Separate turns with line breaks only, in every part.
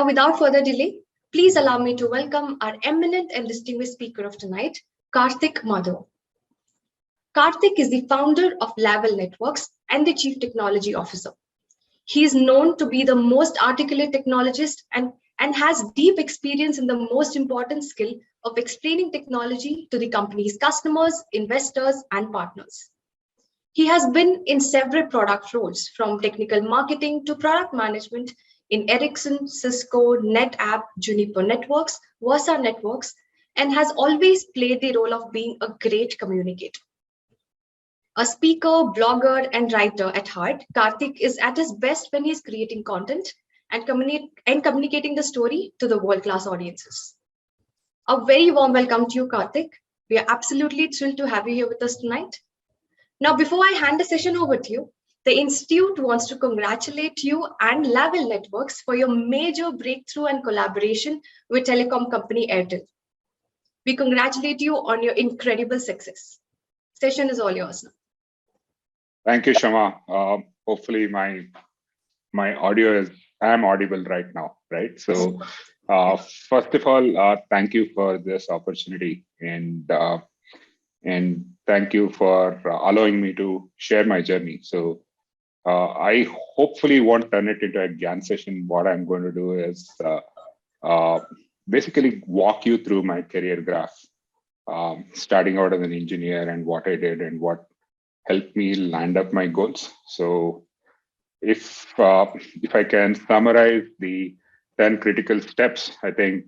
Now, without further delay, please allow me to welcome our eminent and distinguished speaker of tonight, Karthik Madhav. Karthik is the founder of Lavel Networks and the Chief Technology Officer. He is known to be the most articulate technologist and has deep experience in the most important skill of explaining technology to the company's customers, investors, and partners. He has been in several product roles, from technical marketing to product management in Ericsson, Cisco, NetApp, Juniper Networks, Versa Networks, and has always played the role of being a great communicator. A speaker, blogger, and writer at heart, Karthik is at his best when he's creating content and communicating the story to the world-class audiences. A very warm welcome to you, Karthik. We are absolutely thrilled to have you here with us tonight. Now, before I hand the session over to you, the Institute wants to congratulate you and Lavel Networks for your major breakthrough and collaboration with telecom company Airtel. We congratulate you on your incredible success. Session is all yours now.
Thank you, Shama. Hopefully my audio is, I'm audible right now, right? So first of all, thank you for this opportunity and thank you for allowing me to share my journey. So I hopefully won't turn it into a GAN session. What I'm going to do is basically walk you through my career graph, starting out as an engineer and what I did and what helped me land up my goals. So if I can summarize the 10 critical steps, I think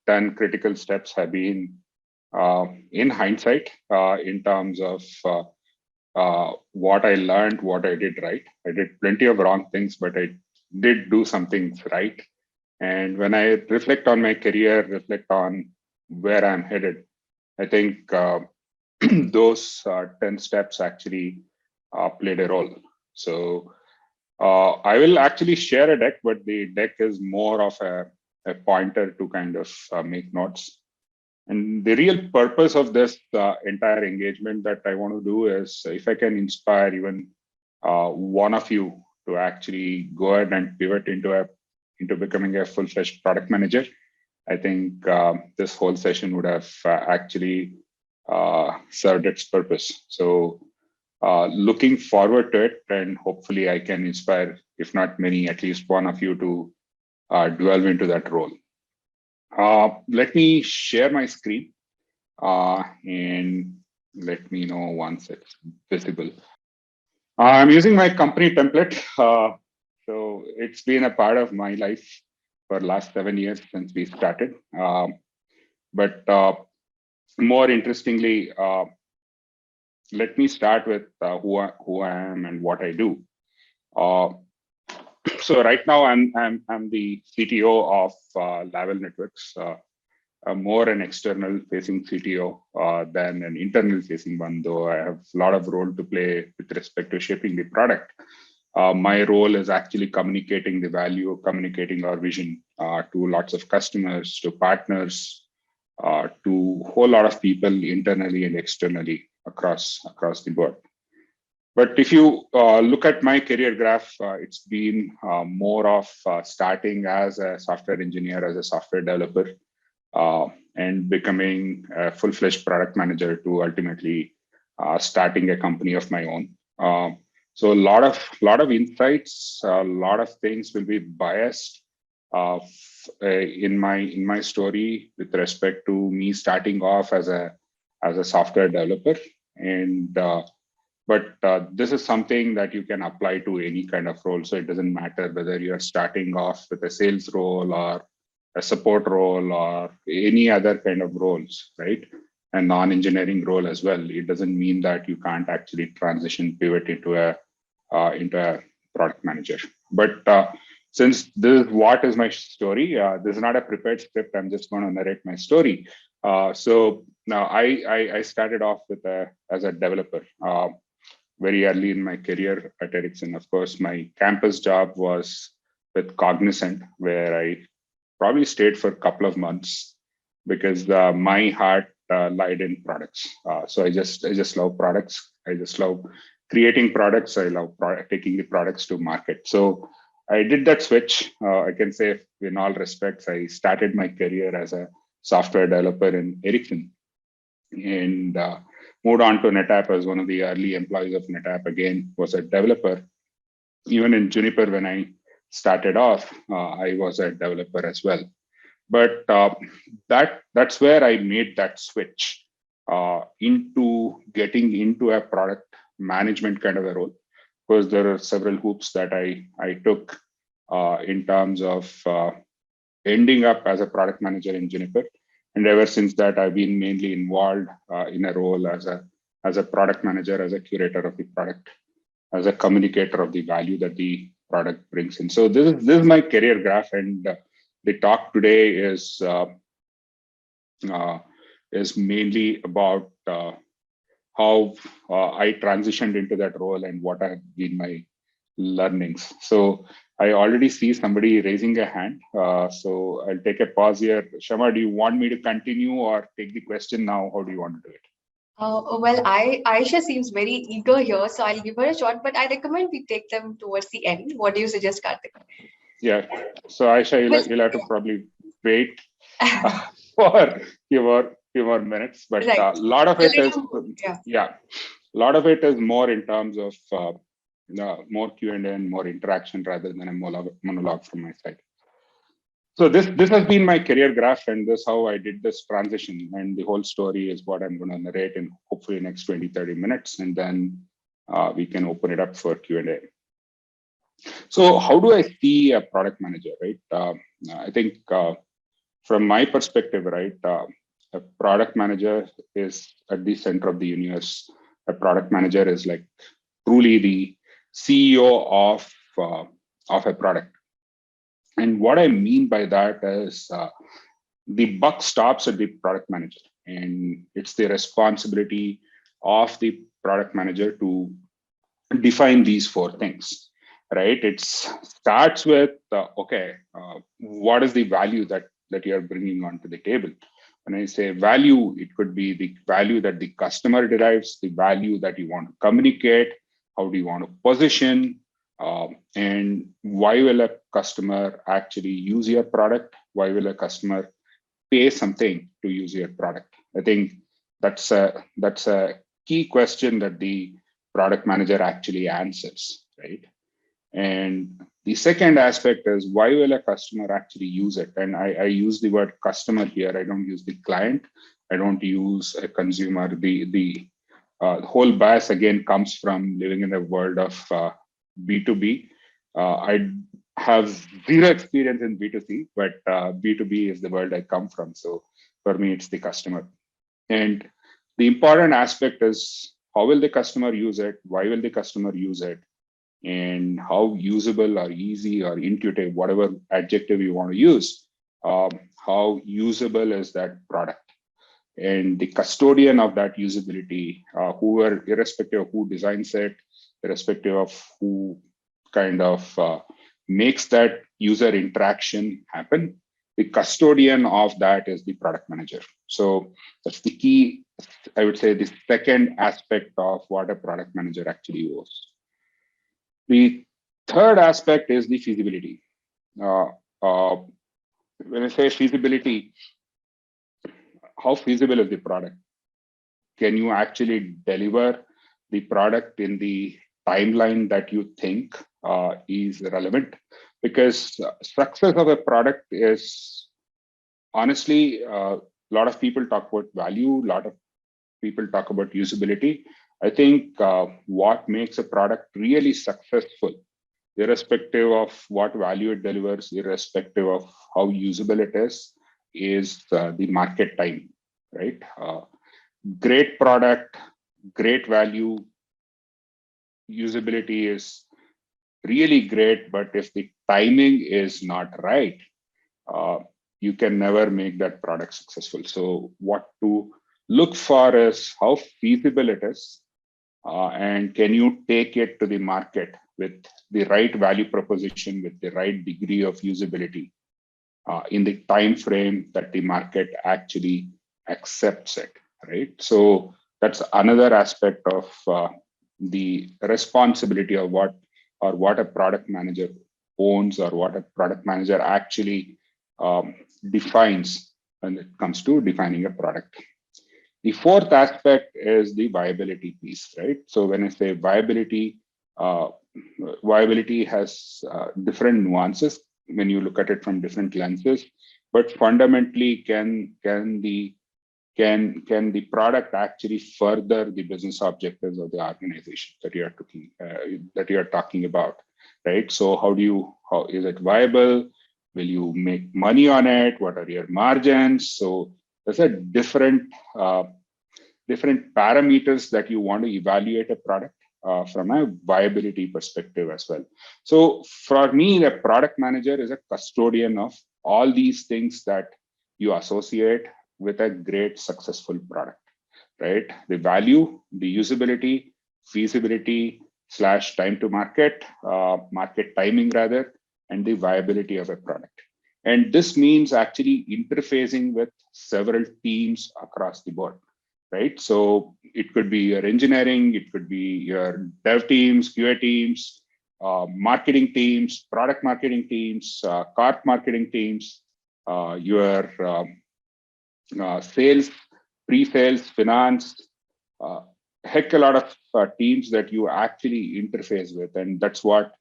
10 critical steps have been in hindsight in terms of what I learned, what I did right. I did plenty of wrong things, but I did do some things right. And when I reflect on my career, reflect on where I'm headed, I think those 10 steps actually played a role. So I will actually share a deck, but the deck is more of a pointer to kind of make notes. And the real purpose of this entire engagement that I want to do is if I can inspire even one of you to actually go ahead and pivot into becoming a full-fledged product manager, I think this whole session would have actually served its purpose. So looking forward to it, and hopefully I can inspire, if not many, at least one of you to delve into that role. Let me share my screen and let me know once it's visible. I'm using my company template. So it's been a part of my life for the last 7 years since we started. But more interestingly, let me start with who I am and what I do. So right now I'm the CTO of Lavel Networks, more an external facing CTO than an internal facing one, though I have a lot of role to play with respect to shaping the product. My role is actually communicating the value, communicating our vision to lots of customers, to partners, to a whole lot of people internally and externally across the board. But if you look at my career graph, it's been more of starting as a software engineer, as a software developer, and becoming a full-fledged product manager to ultimately starting a company of my own. So a lot of insights, a lot of things will be biased in my story with respect to me starting off as a software developer, and but this is something that you can apply to any kind of role. So it doesn't matter whether you're starting off with a sales role or a support role or any other kind of roles, right? A non-engineering role as well. It doesn't mean that you can't actually pivot into a product manager. But since this is what is my story, this is not a prepared script. I'm just going to narrate my story. So now I started off as a developer. Very early in my career at Ericsson. Of course, my campus job was with Cognizant, where I probably stayed for a couple of months because my heart lied in products. So I just love products. I just love creating products. I love taking the products to market. So I did that switch. I can say, in all respects, I started my career as a software developer in Ericsson and moved on to NetApp as one of the early employees of NetApp. Again, was a developer. Even in Juniper, when I started off, I was a developer as well. But that's where I made that switch into getting into a product management kind of a role, because there are several hoops that I took in terms of ending up as a product manager in Juniper. And ever since that, I've been mainly involved in a role as a product manager, as a curator of the product, as a communicator of the value that the product brings in. So this is my career graph, and the talk today is mainly about how I transitioned into that role and what have been my learnings. So I already see somebody raising a hand. So I'll take a pause here. Shama, do you want me to continue or take the question now? How do you want to do it?
Well, Aisha seems very eager here, so I'll give her a shot, but I recommend we take them towards the end. What do you suggest, Karthik?
Yeah. So Aisha, you'll have to probably wait for a few more minutes, but a lot of it is a lot of it is more in terms of more Q&A and more interaction rather than a monologue from my side. So this has been my career graph, and this is how I did this transition. And the whole story is what I'm going to narrate in hopefully next 20-30 minutes, and then we can open it up for Q&A. So how do I see a product manager, right? I think from my perspective, right, a product manager is at the center of the universe. A product manager is like truly the CEO of a product. And what I mean by that is the buck stops at the product manager, and it's the responsibility of the product manager to define these four things, right? It starts with, what is the value that you're bringing onto the table? When I say value, it could be the value that the customer derives, the value that you want to communicate, how do you want to position, and why will a customer actually use your product? Why will a customer pay something to use your product? I think that's a key question that the product manager actually answers, right? And the second aspect is, why will a customer actually use it? And I use the word customer here. I don't use the client. I don't use a consumer. The whole bias again comes from living in the world of B2B. I have zero experience in B2C, but B2B is the world I come from. So for me, it's the customer. And the important aspect is, how will the customer use it? Why will the customer use it? And how usable or easy or intuitive, whatever adjective you want to use, how usable is that product? And the custodian of that usability, irrespective of who designs it, irrespective of who kind of makes that user interaction happen, the custodian of that is the product manager. So that's the key, I would say, the second aspect of what a product manager actually owes. The third aspect is the feasibility. When I say feasibility, how feasible is the product? Can you actually deliver the product in the timeline that you think is relevant? Because success of a product is, honestly, a lot of people talk about value, a lot of people talk about usability. I think what makes a product really successful, irrespective of what value it delivers, irrespective of how usable it is the market time, right? Great product, great value, usability is really great, but if the timing is not right, you can never make that product successful. So what to look for is how feasible it is, and can you take it to the market with the right value proposition, with the right degree of usability in the time frame that the market actually accepts it, right? So that's another aspect of the responsibility of what a product manager owns or what a product manager actually defines when it comes to defining a product. The fourth aspect is the viability piece, right? So when I say viability, viability has different nuances when you look at it from different lenses, but fundamentally, can the product actually further the business objectives of the organization that you are talking about, right? So how is it viable? Will you make money on it? What are your margins? So there's a different parameters that you want to evaluate a product from a viability perspective as well. So for me, the product manager is a custodian of all these things that you associate with a great successful product, right? The value, the usability, feasibility / time to market, market timing rather, and the viability of a product. And this means actually interfacing with several teams across the board, right? So it could be your engineering, it could be your dev teams, QA teams, marketing teams, product marketing teams, cart marketing teams, your sales, pre-sales, finance, heck a lot of teams that you actually interface with. And that's what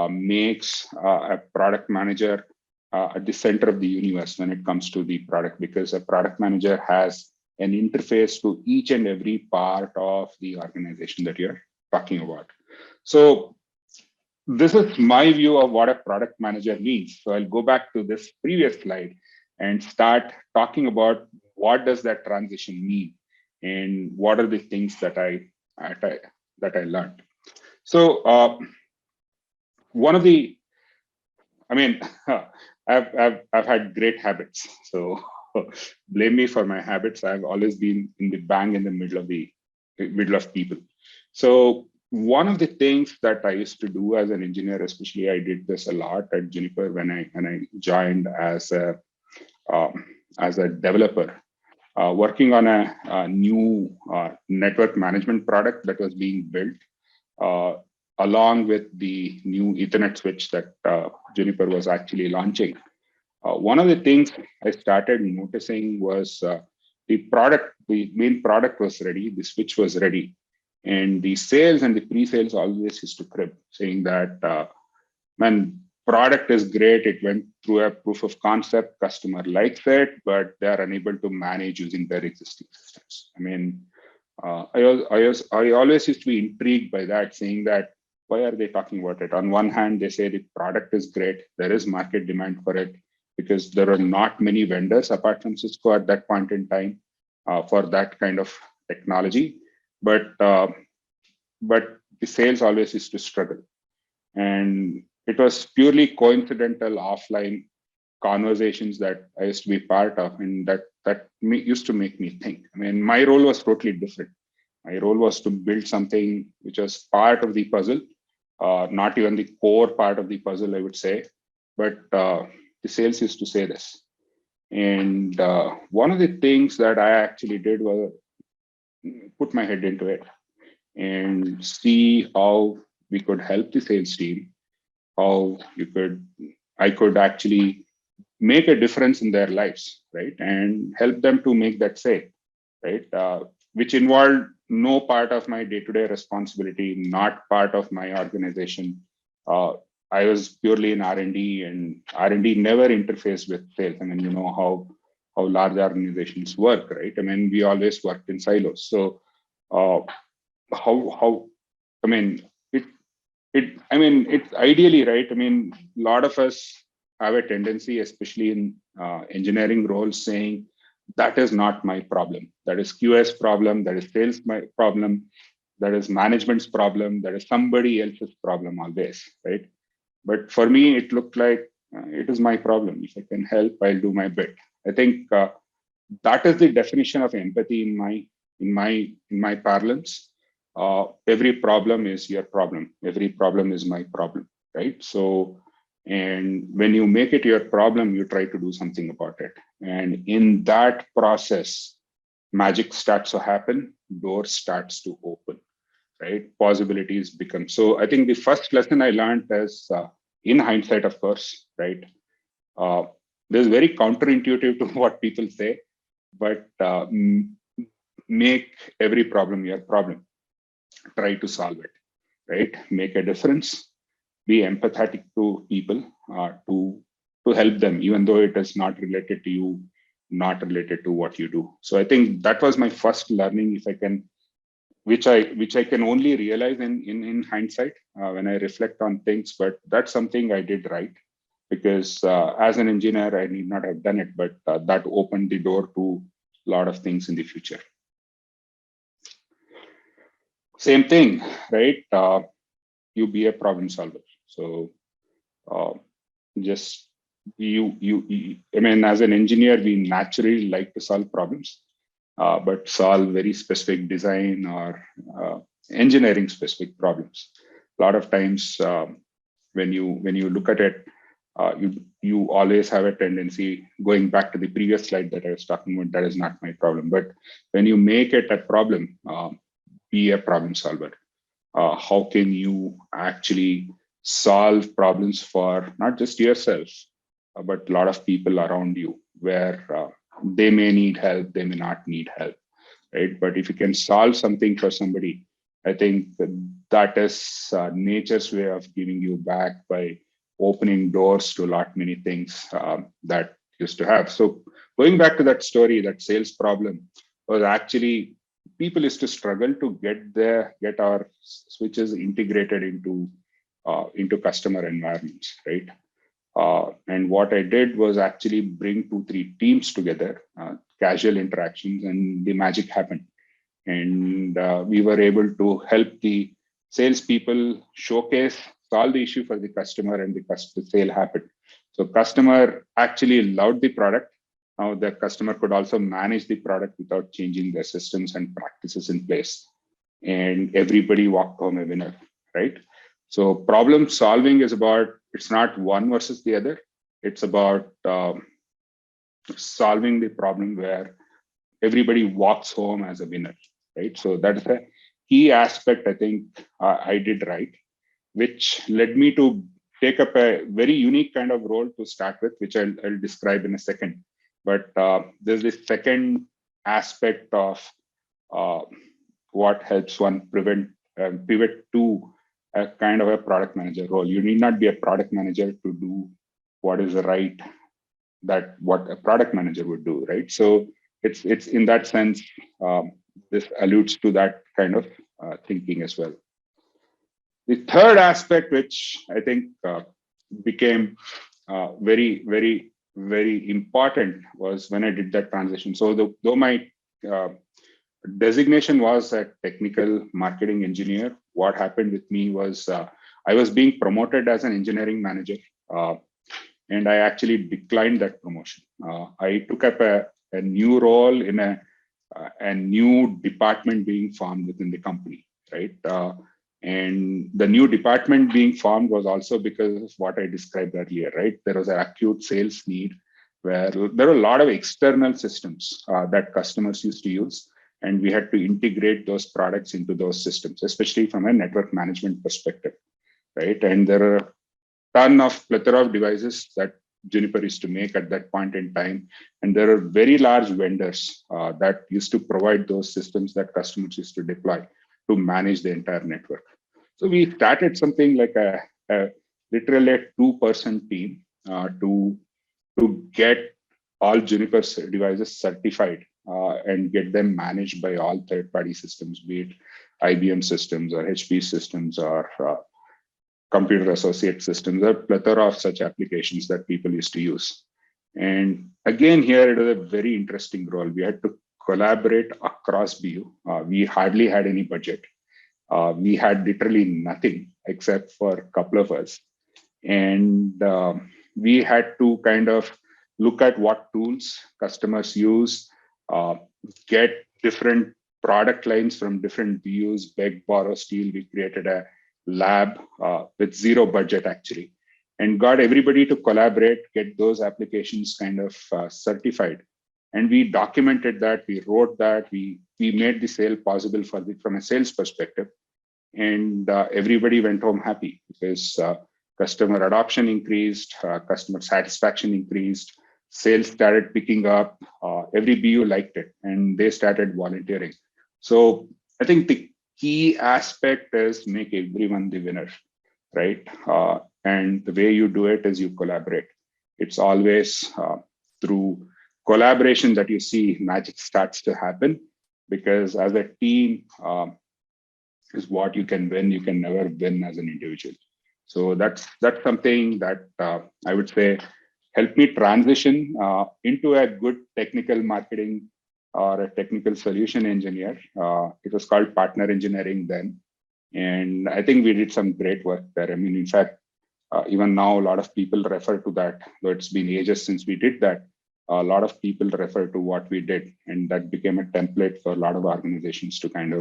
makes a product manager at the center of the universe when it comes to the product, because a product manager has an interface to each and every part of the organization that you're talking about. So this is my view of what a product manager means. So I'll go back to this previous slide and start talking about what does that transition mean and what are the things that I learned. So one of the, I mean, I've had great habits. So blame me for my habits. I've always been in the bang in the middle of people. So one of the things that I used to do as an engineer, especially I did this a lot at Juniper when I joined as a developer, working on a new network management product that was being built, along with the new Ethernet switch that Juniper was actually launching. One of the things I started noticing was the main product was ready, the switch was ready, and the sales and the pre-sales always used to crib, saying that, man, product is great. It went through a proof of concept, customer likes it, but they are unable to manage using their existing systems. I mean, I always used to be intrigued by that, saying that, why are they talking about it? On one hand, they say the product is great. There is market demand for it because there are not many vendors apart from Cisco at that point in time for that kind of technology. But the sales always used to struggle. And it was purely coincidental offline conversations that I used to be part of, and that used to make me think. I mean, my role was totally different. My role was to build something which was part of the puzzle, not even the core part of the puzzle, I would say. But the sales used to say this. And one of the things that I actually did was put my head into it and see how we could help the sales team, how I could actually make a difference in their lives, right? And help them to make that sale, right? Which involved no part of my day-to-day responsibility, not part of my organization. I was purely in R&D, and R&D never interfaced with sales. I mean, you know how large organizations work, right? I mean, we always worked in silos. So I mean, it's ideally, right? I mean, a lot of us have a tendency, especially in engineering roles, saying that is not my problem. That is QS problem. That is sales my problem. That is management's problem. That is somebody else's problem always, right? But for me, it looked like it is my problem. If I can help, I'll do my bit. I think that is the definition of empathy in my parlance. Every problem is your problem. Every problem is my problem, right? So, and when you make it your problem, you try to do something about it. And in that process, magic starts to happen, doors starts to open, right? Possibilities become. So I think the first lesson I learned is in hindsight, of course, right? This is very counterintuitive to what people say, but make every problem your problem. Try to solve it, right? Make a difference. Be empathetic to people, to help them, even though it is not related to you, not related to what you do. So I think that was my first learning, if I can, which I can only realize in hindsight when I reflect on things. But that's something I did right, because as an engineer, I need not have done it, but that opened the door to a lot of things in the future. Same thing, right? You be a problem solver. So just I mean, as an engineer, we naturally like to solve problems, but solve very specific design or engineering specific problems. A lot of times, when you look at it, you always have a tendency, going back to the previous slide that I was talking about, that is not my problem. But when you make it a problem, be a problem solver. How can you actually solve problems for not just yourself, but a lot of people around you, where they may need help, they may not need help, right? But if you can solve something for somebody, I think that is nature's way of giving you back by opening doors to a lot many things that used to have. So going back to that story, that sales problem was actually, people used to struggle to get our switches integrated into customer environments, right? And what I did was actually bring 2-3 teams together, casual interactions, and the magic happened. And we were able to help the salespeople showcase, solve the issue for the customer, and the sale happened. So customer actually loved the product. Now the customer could also manage the product without changing their systems and practices in place. And everybody walked home a winner, right? So problem solving is about, it's not one versus the other. It's about solving the problem where everybody walks home as a winner, right? So that's a key aspect I think I did right, which led me to take up a very unique kind of role to start with, which I'll describe in a second. But there's this second aspect of what helps one pivot to a kind of a product manager role. You need not be a product manager to do what is right, that what a product manager would do, right? So it's in that sense, this alludes to that kind of thinking as well. The third aspect, which I think became very, very, very important, was when I did that transition. So though my designation was a technical marketing engineer, what happened with me was I was being promoted as an engineering manager, and I actually declined that promotion. I took up a new role in a new department being formed within the company, right? And the new department being formed was also because of what I described earlier, right? There was an acute sales need where there were a lot of external systems that customers used to use, and we had to integrate those products into those systems, especially from a network management perspective, right? And there are a ton of plethora of devices that Juniper used to make at that point in time. And there are very large vendors that used to provide those systems that customers used to deploy to manage the entire network. So we started something like a literally a 2-person team to get all Juniper devices certified and get them managed by all third-party systems, be it IBM systems or HP systems or computer associate systems. There are a plethora of such applications that people used to use. And again, here it was a very interesting role. We had to collaborate across BU. We hardly had any budget. We had literally nothing except for a couple of us. And we had to kind of look at what tools customers use, get different product lines from different BUs, beg, borrow, steal. We created a lab with zero budget actually, and got everybody to collaborate, get those applications kind of certified. And we documented that, we wrote that, we made the sale possible from a sales perspective. And everybody went home happy because customer adoption increased, customer satisfaction increased, sales started picking up, every BU liked it, and they started volunteering. So I think the key aspect is make everyone the winner, right? And the way you do it is you collaborate. It's always through collaboration that you see magic starts to happen, because as a team is what you can win. You can never win as an individual. So that's something that I would say helped me transition into a good technical marketing or a technical solution engineer. It was called partner engineering then. And I think we did some great work there. I mean, in fact, even now, a lot of people refer to that, though it's been ages since we did that. A lot of people refer to what we did, and that became a template for a lot of organizations to kind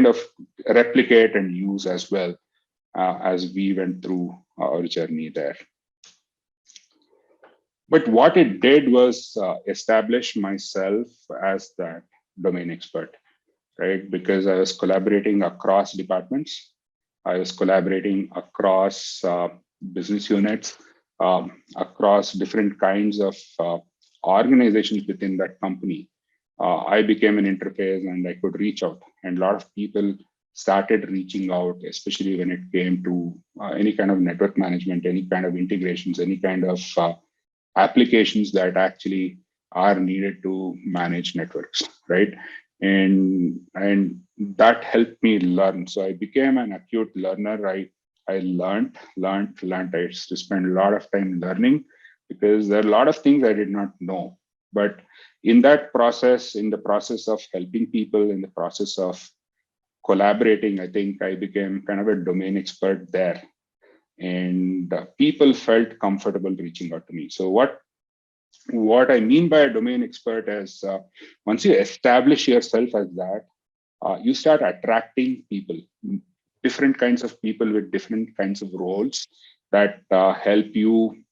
of replicate and use as well as we went through our journey there. But what it did was establish myself as that domain expert, right? Because I was collaborating across departments. I was collaborating across business units, across different kinds of organizations within that company. I became an interface and I could reach out. And a lot of people started reaching out, especially when it came to any kind of network management, any kind of integrations, any kind of applications that actually are needed to manage networks, right? And that helped me learn. So I became an acute learner. I learned. I used to spend a lot of time learning because there are a lot of things I did not know. But in that process, in the process of helping people, in the process of collaborating, I think I became kind of a domain expert there. And people felt comfortable reaching out to me. So what I mean by a domain expert is once you establish yourself as that, you start attracting people, different kinds of people with different kinds of roles that help you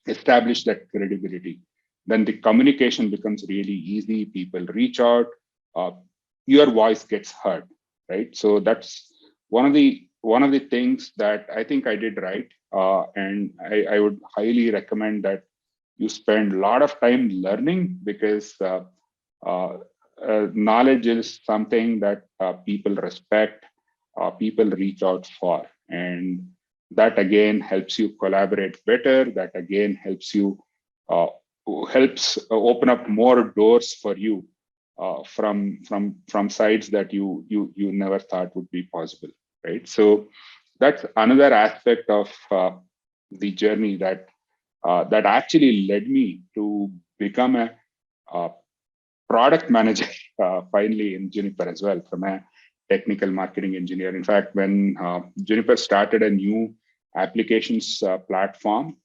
establish that credibility. Then the communication becomes really easy. People reach out, your voice gets heard, right? So that's one of the things that I think I did right. And I would highly recommend that you spend a lot of time learning, because knowledge is something that people respect, people reach out for. And that again helps you collaborate better. That again helps you helps open up more doors for you from sides that you never thought would be possible, right? So that's another aspect of the journey that actually led me to become a product manager finally in Juniper as well, from a technical marketing engineer. In fact, when Juniper started a new applications platform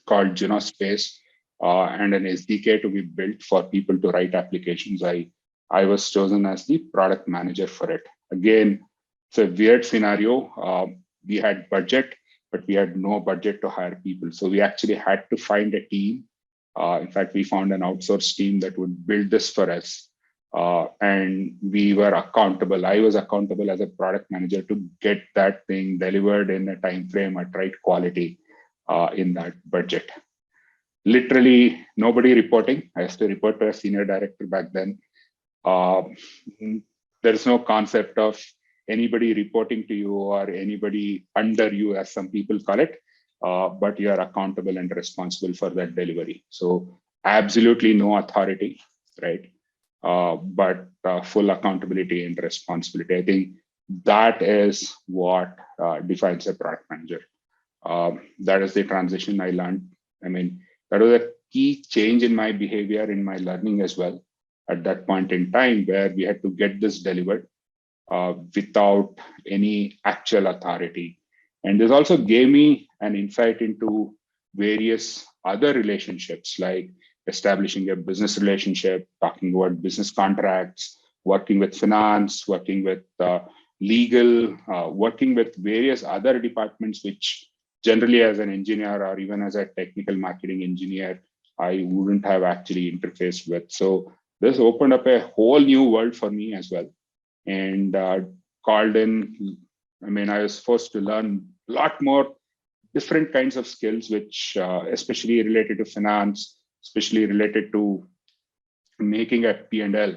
called Genospace and an SDK to be built for people to write applications, I was chosen as the product manager for it. Again, it's a weird scenario. We had budget, but we had no budget to hire people. So we actually had to find a team. In fact, we found an outsourced team that would build this for us. And we were accountable. I was accountable as a product manager to get that thing delivered in a time frame at right quality in that budget. Literally nobody reporting. I used to report to a senior director back then. There's no concept of anybody reporting to you or anybody under you, as some people call it, but you are accountable and responsible for that delivery. So absolutely no authority, right? But full accountability and responsibility. I think that is what defines a product manager. That is the transition I learned. I mean, that was a key change in my behavior, in my learning as well, at that point in time, where we had to get this delivered without any actual authority. And this also gave me an insight into various other relationships, like establishing a business relationship, talking about business contracts, working with finance, working with legal, working with various other departments, which generally as an engineer or even as a technical marketing engineer, I wouldn't have actually interfaced with. So this opened up a whole new world for me as well. And called in I mean, I was forced to learn a lot more different kinds of skills, which especially related to finance, especially related to making a P&L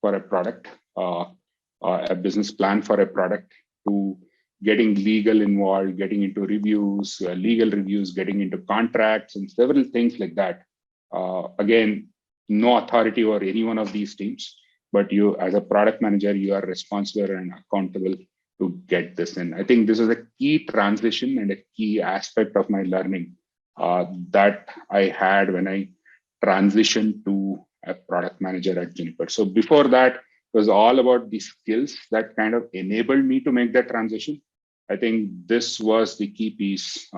for a product, a business plan for a product, to getting legal involved, getting into reviews, legal reviews, getting into contracts, and several things like that. Again, no authority over any one of these teams, but you, as a product manager, you are responsible and accountable to get this in. I think this is a key transition and a key aspect of my learning that I had when I transitioned to a product manager at Juniper. So before that, it was all about the skills that kind of enabled me to make that transition. I think this was the key piece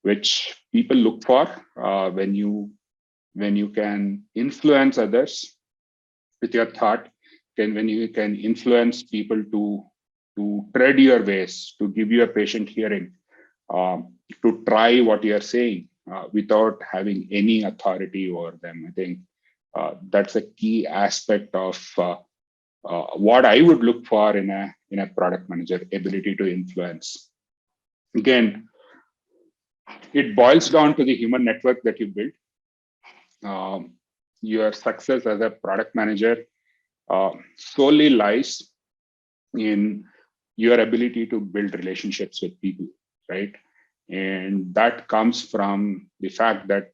which people look for when you can influence others with your thought, when you can influence people to tread your ways, to give you a patient hearing, to try what you are saying without having any authority over them. I think that's a key aspect of what I would look for in a product manager: ability to influence. Again, it boils down to the human network that you build. Your success as a product manager solely lies in your ability to build relationships with people, right? And that comes from the fact that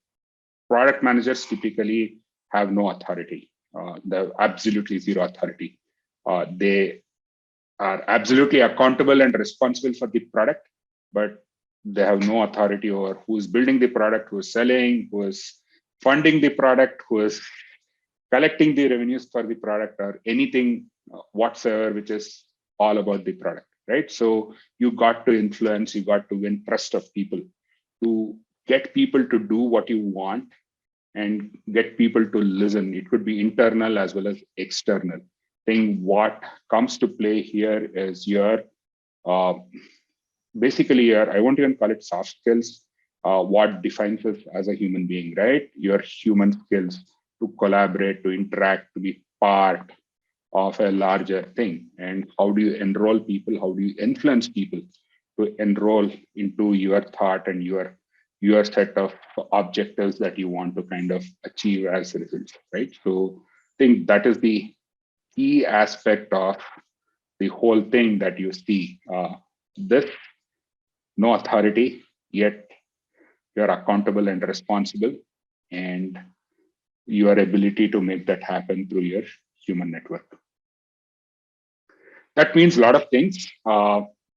product managers typically have no authority. They have absolutely zero authority. They are absolutely accountable and responsible for the product, but they have no authority over who's building the product, who's selling, who is funding the product, who is collecting the revenues for the product, or anything whatsoever, which is all about the product, right? So you got to influence, you got to win trust of people, to get people to do what you want and get people to listen. It could be internal as well as external. I think what comes to play here is basically your, I won't even call it soft skills, what defines us as a human being, right? Your human skills to collaborate, to interact, to be part of a larger thing. And how do you enroll people? How do you influence people to enroll into your thought and your set of objectives that you want to kind of achieve as results, right? So I think that is the key aspect of the whole thing that you see. This, no authority, yet you're accountable and responsible, and your ability to make that happen through your human network. That means a lot of things.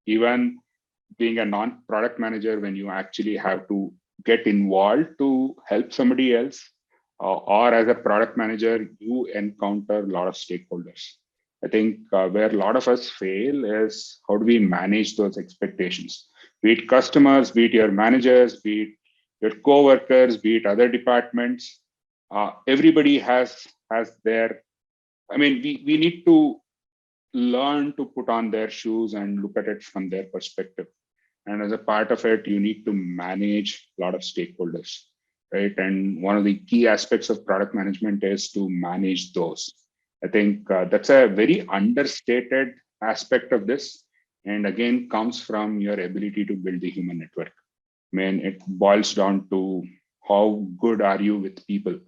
Even being a non-product manager, when you actually have to get involved to help somebody else, or as a product manager, you encounter a lot of stakeholders. I think where a lot of us fail is how do we manage those expectations? Be it customers, be it your managers, be it your co-workers, be it other departments. Everybody has their, I mean, we need to learn to put on their shoes and look at it from their perspective. And as a part of it, you need to manage a lot of stakeholders, right? And one of the key aspects of product management is to manage those. I think that's a very understated aspect of this. And again, comes from your ability to build the human network. I mean, it boils down to how good are you with people?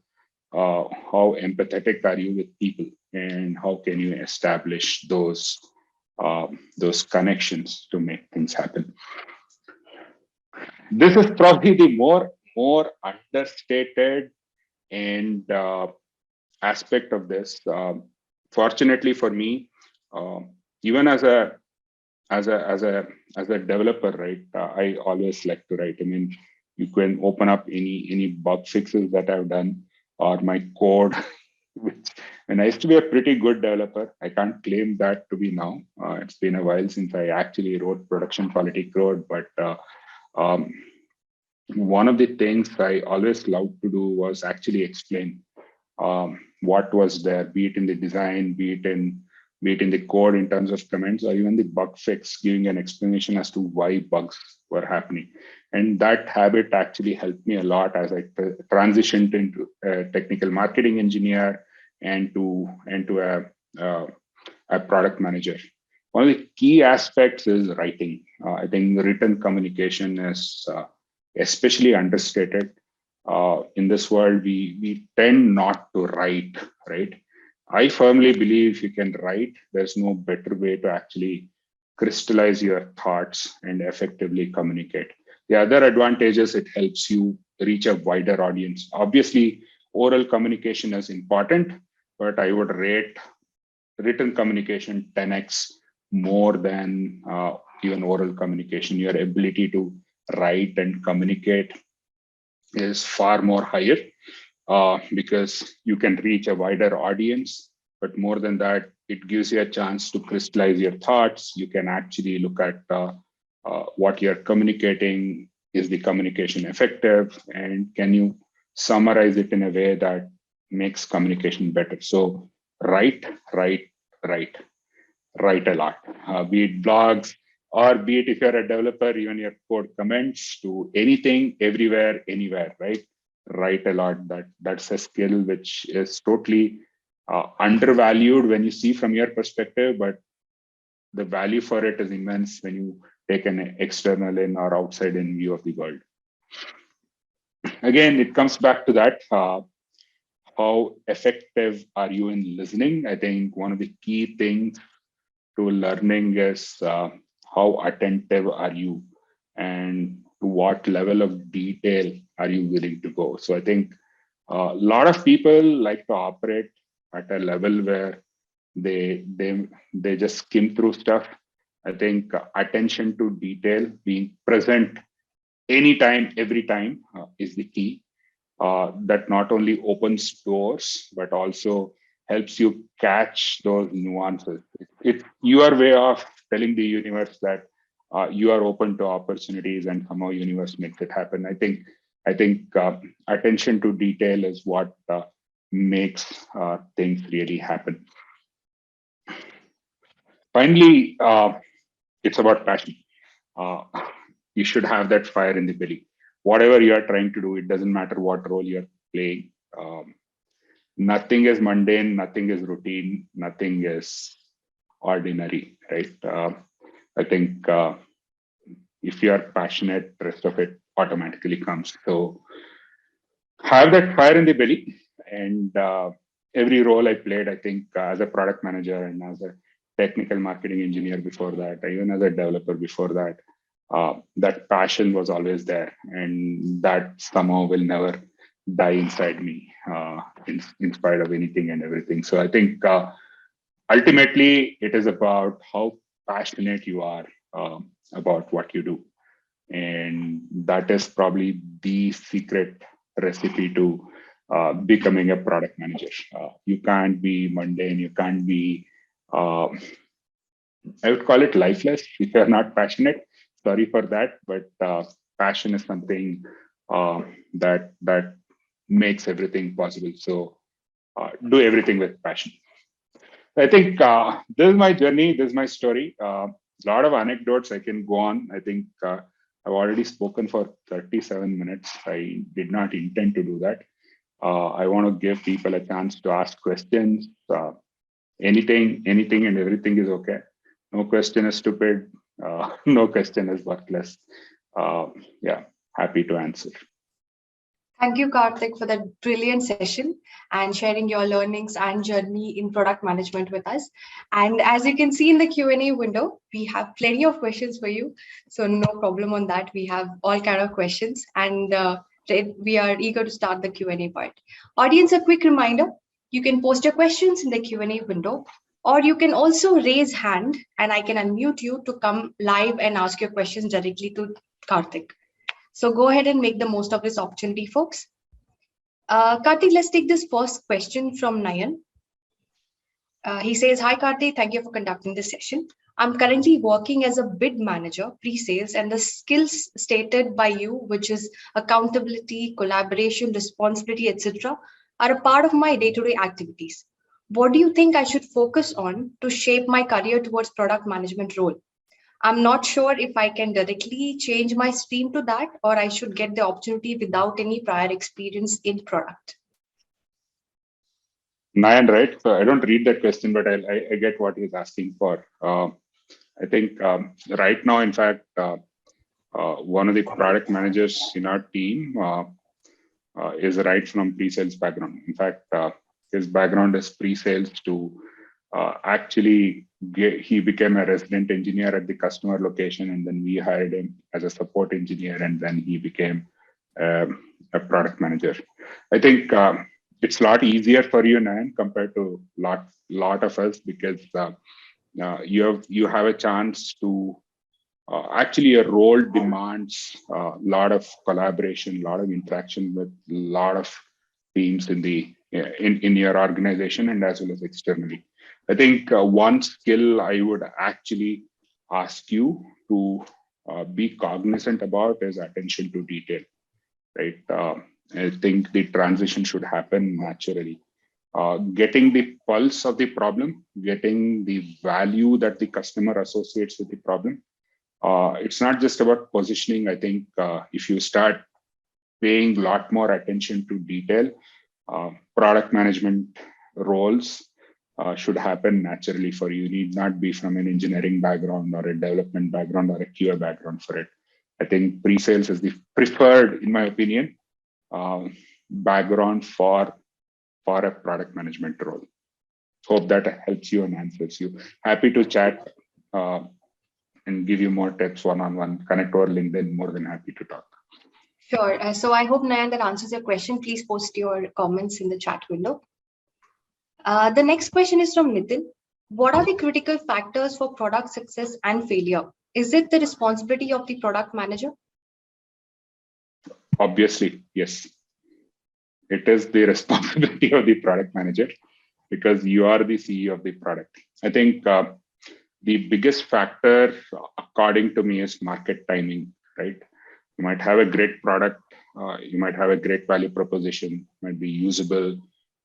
How empathetic are you with people? And how can you establish those connections to make things happen? This is probably the more understated and aspect of this. Fortunately for me, even as a developer, right? I always like to write. I mean, you can open up any bug fixes that I've done, or my code. And I used to be a pretty good developer. I can't claim that to be now. It's been a while since I actually wrote production quality code, but one of the things I always loved to do was actually explain what was there, be it in the design, be it in the code in terms of comments, or even the bug fix, giving an explanation as to why bugs were happening. And that habit actually helped me a lot as I transitioned into a technical marketing engineer and to a product manager. One of the key aspects is writing. I think written communication is especially understated. In this world, we tend not to write, right? I firmly believe if you can write, there's no better way to actually crystallize your thoughts and effectively communicate. The other advantages, it helps you reach a wider audience. Obviously, oral communication is important, but I would rate written communication 10x more than even oral communication. Your ability to write and communicate is far more higher because you can reach a wider audience. But more than that, it gives you a chance to crystallize your thoughts. You can actually look at what you're communicating. Is the communication effective? And can you summarize it in a way that makes communication better? So write, write, write, write a lot, be it blogs or be it if you're a developer, even your code comments to anything, everywhere, anywhere, right? Write a lot. That's a skill which is totally undervalued when you see from your perspective, but the value for it is immense when you take an external in or outside in view of the world. Again, it comes back to that. How effective are you in listening? I think one of the key things to learning is how attentive are you and to what level of detail are you willing to go. So I think a lot of people like to operate at a level where they just skim through stuff. I think attention to detail, being present anytime, every time is the key. That not only opens doors, but also helps you catch those nuances. It's your way of telling the universe that you are open to opportunities, and somehow universe makes it happen. I think attention to detail is what makes things really happen. Finally, it's about passion. Uh, you should have that fire in the belly. Whatever you are trying to do, it doesn't matter what role you're playing. Nothing is mundane, nothing is routine, nothing is ordinary, right? I think if you are passionate, rest of it automatically comes. So have that fire in the belly. And every role I played, I think as a product manager and as a technical marketing engineer before that, even as a developer before that, that passion was always there, and that somehow will never die inside me, in spite of anything and everything. So I think ultimately it is about how passionate you are about what you do, and that is probably the secret recipe to becoming a product manager. You can't be mundane. You can't be I would call it lifeless if you're not passionate. Sorry for that, but passion is something that makes everything possible. So do everything with passion. I think this is my journey. This is my story. A lot of anecdotes I can go on. I think I've already spoken for 37 minutes. I did not intend to do that. I want to give people a chance to ask questions. Anything and everything is okay. No question is stupid. No question is worthless. Yeah, happy to answer.
Thank you, Karthik, for that brilliant session and sharing your learnings and journey in product management with us. And as you can see in the Q&A window, we have plenty of questions for you. So no problem on that. We have all kind of questions, and we are eager to start the Q&A part. Audience, a quick reminder, you can post your questions in the Q&A window, or you can also raise hand and I can unmute you to come live and ask your questions directly to Karthik. So go ahead and make the most of this opportunity, folks. Karthik, let's take this first question from Nayan. He says, hi, Karthik, thank you for conducting this session. I'm currently working as a bid manager, pre-sales, and the skills stated by you, which is accountability, collaboration, responsibility, etc., are a part of my day-to-day activities. What do you think I should focus on to shape my career towards product management role? I'm not sure if I can directly change my stream to that, or I should get the opportunity without any prior experience in product.
Nayan, right? So I don't read that question, but I get what he's asking for. I think right now, in fact, one of the product managers in our team is right from pre-sales background. In fact, his background is pre-sales to he became a resident engineer at the customer location, and then we hired him as a support engineer, and then he became a product manager. I think it's a lot easier for you, Nayan, compared to lot of us, because you have a chance to actually your role demands a lot of collaboration, a lot of interaction with a lot of teams in your organization and as well as externally. I think one skill I would actually ask you to be cognizant about is attention to detail, right? I think the transition should happen naturally. Getting the pulse of the problem, getting the value that the customer associates with the problem. It's not just about positioning. I think if you start paying a lot more attention to detail, product management roles should happen naturally for you. You need not be from an engineering background or a development background or a QA background for it. I think pre-sales is the preferred, in my opinion, background for a product management role. Hope that helps you and answers you. Happy to chat and give you more tips one-on-one. Connect over LinkedIn, more than happy to talk.
Sure. So I hope, Nayan, that answers your question. Please post your comments in the chat window. The next question is from Nitin. What are the critical factors for product success and failure? Is it the responsibility of the product manager?
Obviously, yes. It is the responsibility of the product manager, because you are the CEO of the product. I think the biggest factor, according to me, is market timing, right? You might have a great product, you might have a great value proposition, it might be usable,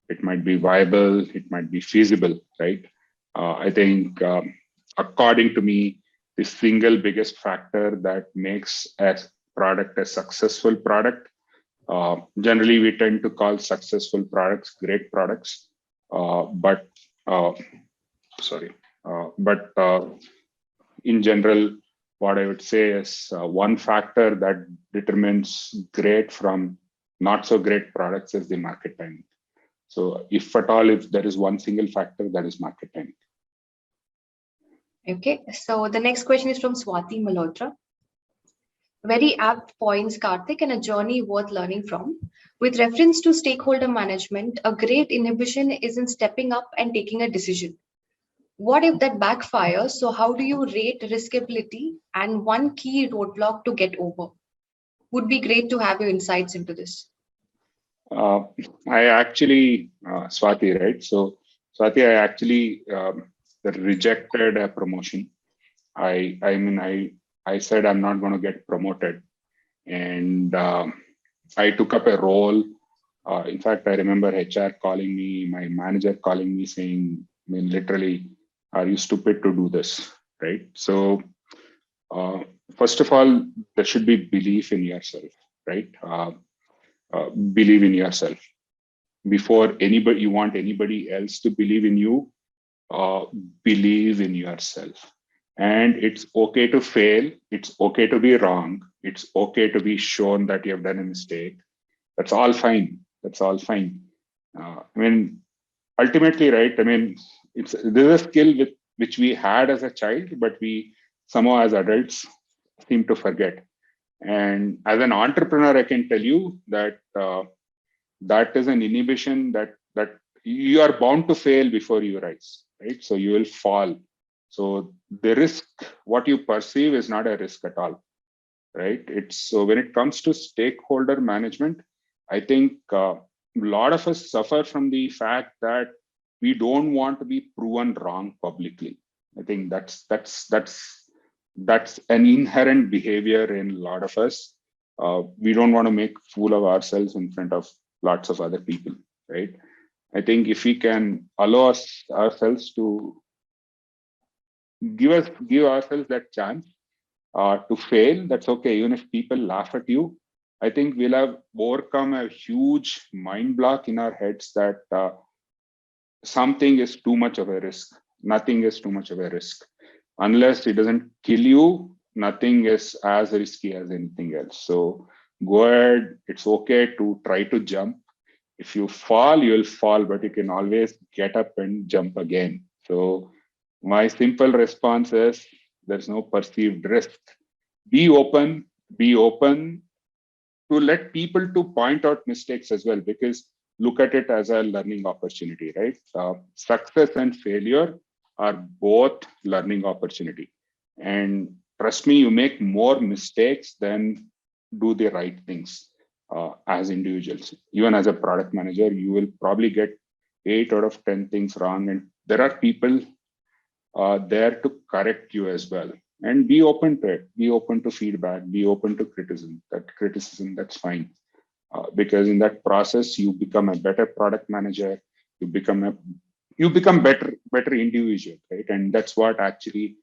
it might be viable, it might be feasible, right? I think, according to me, the single biggest factor that makes a product a successful product, generally we tend to call successful products great products, but in general, what I would say is one factor that determines great from not so great products is the market timing. So if at all, if there is one single factor, that is market timing.
Okay, so the next question is from Swati Malhotra. Very apt points, Karthik, and a journey worth learning from. With reference to stakeholder management, a great inhibition is in stepping up and taking a decision. What if that backfires? So how do you rate riskability and one key roadblock to get over? Would be great to have your insights into this.
I actually, Swati, right? So Swati, I actually rejected a promotion. I said I'm not going to get promoted, and I took up a role. In fact, I remember HR calling me, my manager calling me, saying, I mean, literally, are you stupid to do this, right? So first of all, there should be belief in yourself, right? Believe in yourself. Before you want anybody else to believe in you, believe in yourself. And it's okay to fail. It's okay to be wrong. It's okay to be shown that you have done a mistake. That's all fine. That's all fine. I mean, ultimately, right? I mean, this is a skill which we had as a child, but we somehow as adults seem to forget. And as an entrepreneur, I can tell you that that is an inhibition that you are bound to fail before you rise, right? So you will fall. So the risk, what you perceive is not a risk at all, right? So when it comes to stakeholder management, I think a lot of us suffer from the fact that we don't want to be proven wrong publicly. I think that's an inherent behavior in a lot of us. We don't want to make fool of ourselves in front of lots of other people, right? I think if we can allow ourselves to give ourselves that chance to fail, that's okay. Even if people laugh at you, I think we'll have overcome a huge mind block in our heads that something is too much of a risk. Nothing is too much of a risk. unless it doesn't kill you, nothing is as risky as anything else. So go ahead. It's okay to try to jump. If you fall, you'll fall, but you can always get up and jump again. So my simple response is there's no perceived risk. Be open, be open to let people to point out mistakes as well, because look at it as a learning opportunity, right? Success and failure are both learning opportunity. And trust me, you make more mistakes than do the right things as individuals. Even as a product manager, you will probably get 8 out of 10 things wrong. And there are people there to correct you as well. And be open to it. Be open to feedback. Be open to criticism. That's fine. Because in that process, you become a better product manager. You become better individual, right? And that's what actually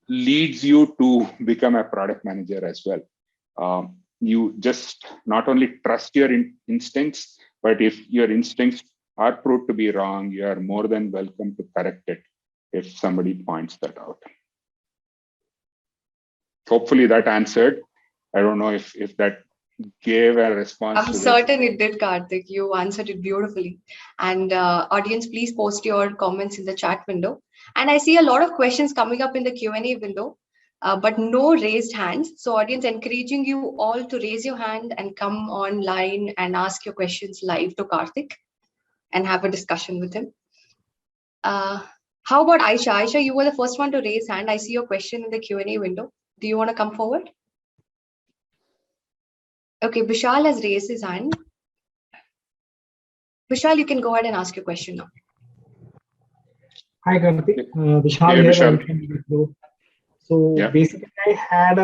leads you to become a product manager as well. You just not only trust your instincts, but if your instincts are proved to be wrong, you are more than welcome to correct it if somebody points that out. Hopefully that answered. I don't know if that gave a response.
I'm certain it did, Karthik. You answered it beautifully. And audience, please post your comments in the chat window. And I see a lot of questions coming up in the Q&A window, but no raised hands. So audience, encouraging you all to raise your hand and come online and ask your questions live to Karthik and have a discussion with him. How about Aisha? Aisha, you were the first one to raise hand. I see your question in the Q&A window. Do you want to come forward? Okay, Vishal has raised his hand. Vishal, you can go ahead and ask your question now.
Hi, Karthik. Vishal here.
Vishal.
So basically, I had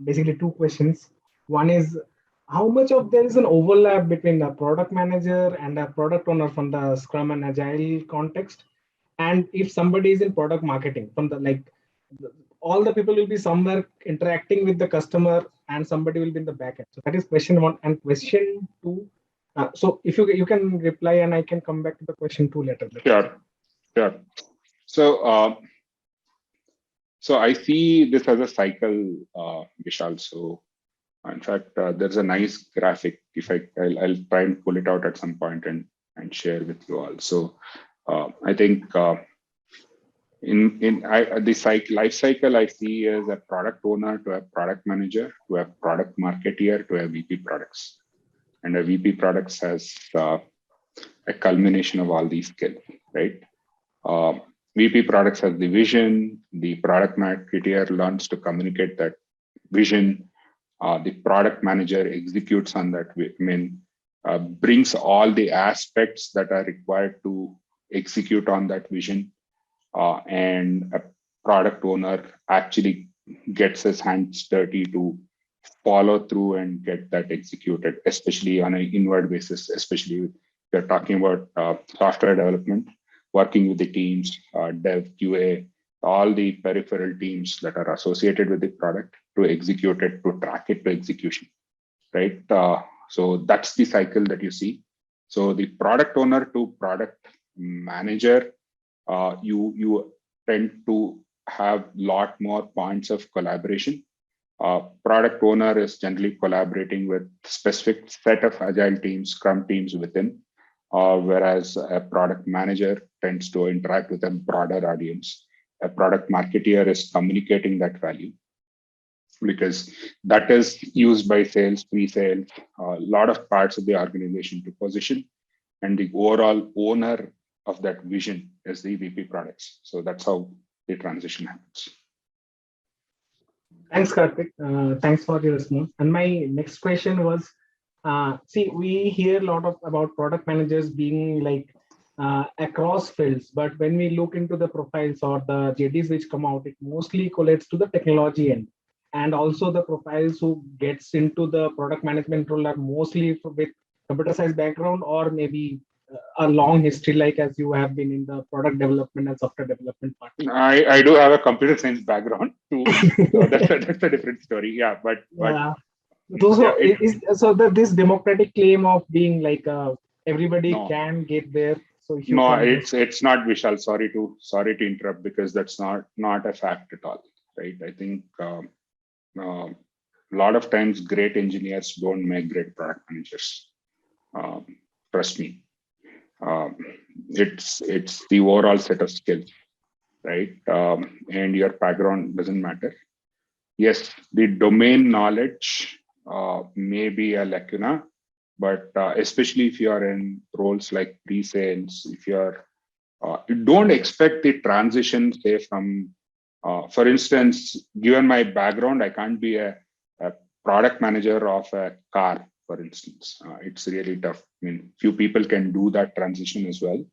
basically two questions. One is, how much of there is an overlap between a product manager and a product owner from the Scrum and Agile context? And if somebody is in product marketing, from the all the people will be somewhere interacting with the customer, and somebody will be in the back end. So that is question one. And question two. So if you can reply, and I can come back to the question two later.
Sure. So I see this as a cycle, Vishal. So in fact, there's a nice graphic. I'll try and pull it out at some point and share with you all. So I think the life cycle I see as a product owner to a product manager to a product marketeer to a VP products, and a VP products has a culmination of all these skills, right? VP products has the vision. The product marketeer learns to communicate that vision. The product manager executes on that. Brings all the aspects that are required to execute on that vision. And a product owner actually gets his hands dirty to follow through and get that executed, especially on an inward basis, especially if you're talking about software development, working with the teams, dev, QA, all the peripheral teams that are associated with the product to execute it, to track it to execution, right? So that's the cycle that you see. So the product owner to product manager, you tend to have a lot more points of collaboration. Product owner is generally collaborating with specific set of agile teams, Scrum teams within, whereas a product manager tends to interact with a broader audience. A product marketeer is communicating that value because that is used by sales, pre-sales, a lot of parts of the organization to position, and the overall owner of that vision is the VP products. So that's how the transition happens.
Thanks, Karthik. Thanks for your response. And my next question was, see, we hear a lot about product managers being across fields, but when we look into the profiles or the JDs which come out, it mostly collates to the technology end. And also the profiles who gets into the product management role are mostly with computer science background or maybe a long history, like as you have been in the product development and software development part.
I do have a computer science background too. So that's a different story. Yeah, but
this democratic claim of being everybody can get there. So if you
No,
can
it's not, Vishal. Sorry to interrupt, because that's not a fact at all, right? I think a lot of times great engineers don't make great product managers. Um, Trust me. Um, it's the overall set of skills, right? And your background doesn't matter. Yes, the domain knowledge may be a lacuna, but especially if you are in roles like pre-sales, if you don't expect the transition, say from, for instance, given my background, I can't be a product manager of a car, for instance. It's really tough. I mean, few people can do that transition as well.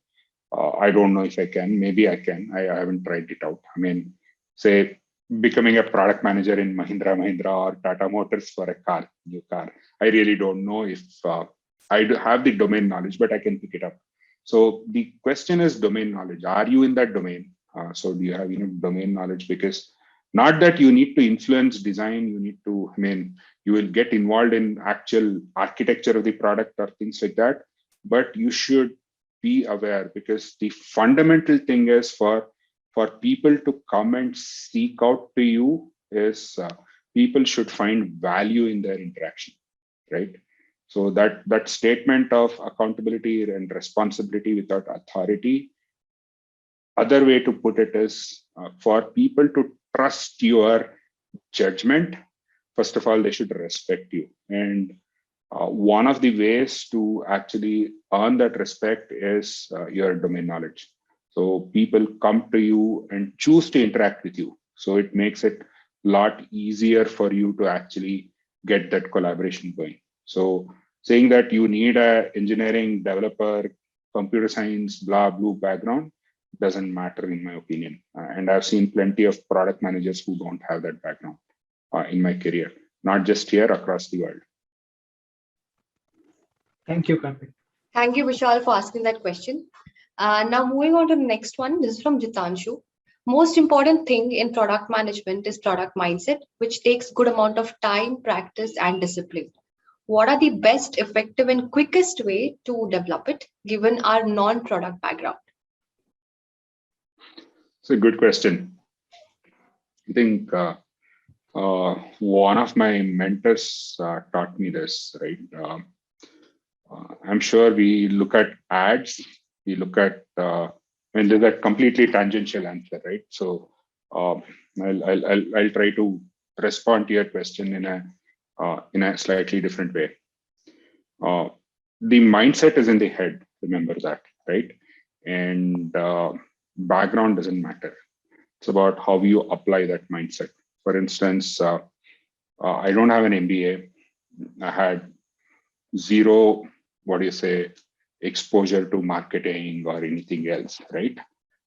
I don't know if I can. Maybe I can. I haven't tried it out. I mean, say becoming a product manager in Mahindra or Tata Motors for a car, new car. I really don't know if I do have the domain knowledge, but I can pick it up. So the question is domain knowledge. Are you in that domain? So do you have domain knowledge? Because not that you need to influence design, you need to, I mean, you will get involved in actual architecture of the product or things like that, but you should be aware, because the fundamental thing is for people to come and seek out to you is people should find value in their interaction, right? So that statement of accountability and responsibility without authority, other way to put it is for people to trust your judgment. First of all, they should respect you, and one of the ways to actually earn that respect is your domain knowledge. So people come to you and choose to interact with you. So it makes it a lot easier for you to actually get that collaboration going. So saying that you need a engineering developer, computer science, blah, blue background doesn't matter in my opinion. And I've seen plenty of product managers who don't have that background in my career, not just here, across the world.
Thank you, Karthik.
Thank you, Vishal, for asking that question. Now, moving on to the next one. This is from Jitanshu. Most important thing in product management is product mindset, which takes good amount of time, practice, and discipline. What are the best, effective, and quickest way to develop it, given our non-product background?
It's a good question. I think one of my mentors taught me this, right? I'm sure we look at ads, we look at, and there's a completely tangential answer, right? So I'll try to respond to your question in a slightly different way. The mindset is in the head, remember that, right? And background doesn't matter. It's about how you apply that mindset. For instance, I don't have an MBA. I had zero, exposure to marketing or anything else, right?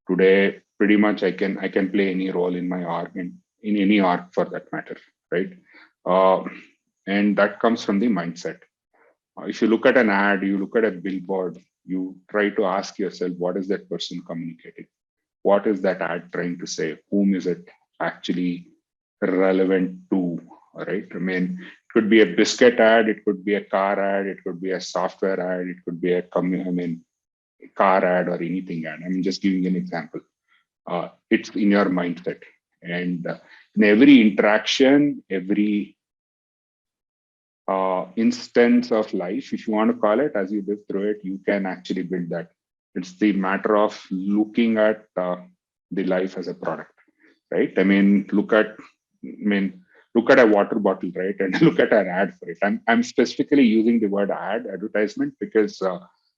Today, pretty much I can play any role in my org, and in any org for that matter, right? And that comes from the mindset. If you look at an ad, you look at a billboard, you try to ask yourself, what is that person communicating? What is that ad trying to say? Whom is it actually relevant to, right? I mean, it could be a biscuit ad, it could be a car ad, it could be a software ad, it could be a car ad or anything ad. I'm just giving an example. It's in your mindset. And in every interaction, every instance of life, if you want to call it, as you live through it, you can actually build that. It's the matter of looking at the life as a product, right? I mean, look at a water bottle, right? And look at an ad for it. I'm specifically using the word ad, advertisement, because